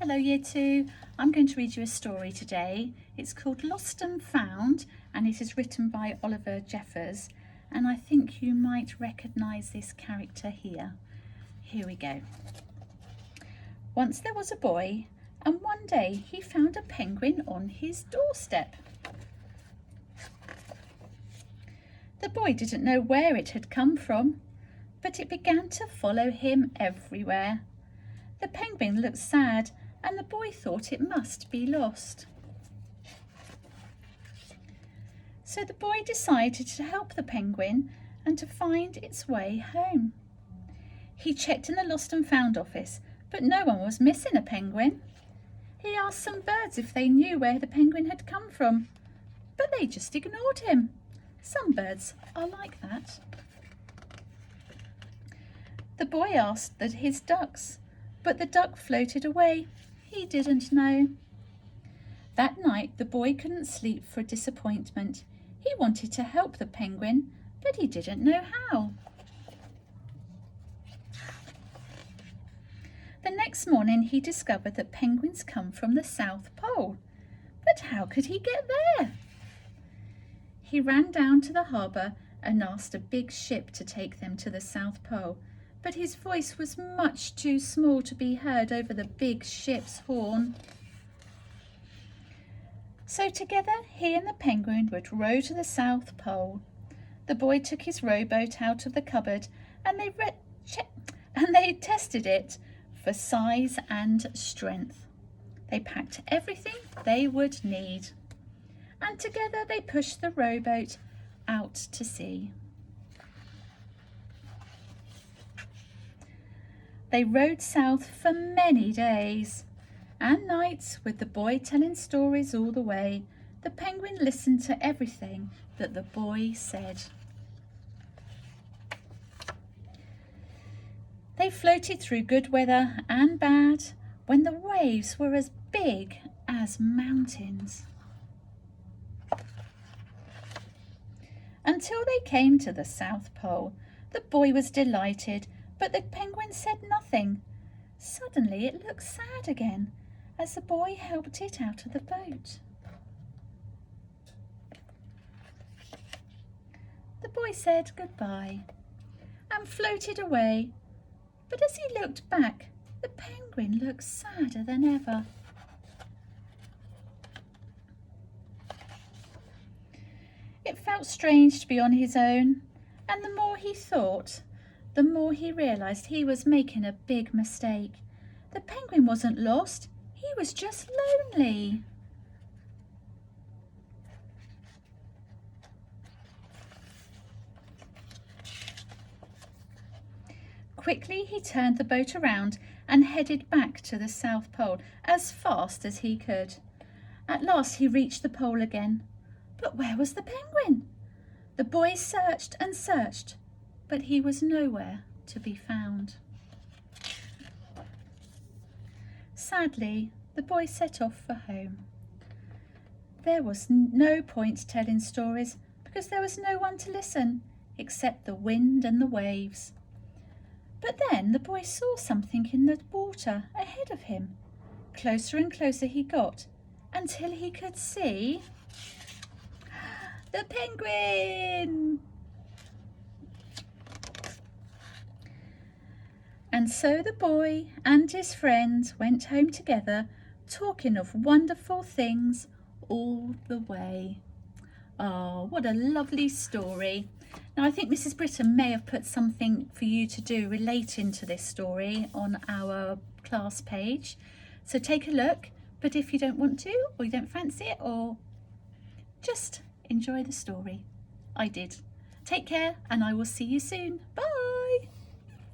Hello Year 2, I'm going to read you a story today. It's called Lost and Found and it is written by Oliver Jeffers, and I think you might recognise this character here. Here we go. Once there was a boy, and one day he found a penguin on his doorstep. The boy didn't know where it had come from, but it began to follow him everywhere. The penguin looked sad, and the boy thought it must be lost. So the boy decided to help the penguin and to find its way home. He checked in the Lost and Found office, but no one was missing a penguin. He asked some birds if they knew where the penguin had come from, but they just ignored him. Some birds are like that. The boy asked that his ducks, but the duck floated away. He didn't know. That night the boy couldn't sleep for disappointment. He wanted to help the penguin, but he didn't know how. The next morning he discovered that penguins come from the South Pole. But how could he get there? He ran down to the harbour and asked a big ship to take them to the South Pole, but his voice was much too small to be heard over the big ship's horn. So together he and the penguin would row to the South Pole. The boy took his rowboat out of the cupboard and they tested it for size and strength. They packed everything they would need, and together they pushed the rowboat out to sea. They rowed south for many days and nights, with the boy telling stories all the way. The penguin listened to everything that the boy said. They floated through good weather and bad, when the waves were as big as mountains. Until they came to the South Pole, the boy was delighted, but the penguin said nothing. Suddenly it looked sad again as the boy helped it out of the boat. The boy said goodbye and floated away, but as he looked back, the penguin looked sadder than ever. It felt strange to be on his own, and the more he thought, the more he realised he was making a big mistake. The penguin wasn't lost, he was just lonely. Quickly he turned the boat around and headed back to the South Pole as fast as he could. At last he reached the pole again. But where was the penguin? The boy searched and searched, but he was nowhere to be found. Sadly, the boy set off for home. There was no point telling stories because there was no one to listen except the wind and the waves. But then the boy saw something in the water ahead of him. Closer and closer he got until he could see the penguin! And so the boy and his friends went home together, talking of wonderful things all the way. Oh, what a lovely story. Now, I think Mrs. Britton may have put something for you to do relating to this story on our class page. So take a look, but if you don't want to, or you don't fancy it, or just enjoy the story. I did. Take care, and I will see you soon. Bye.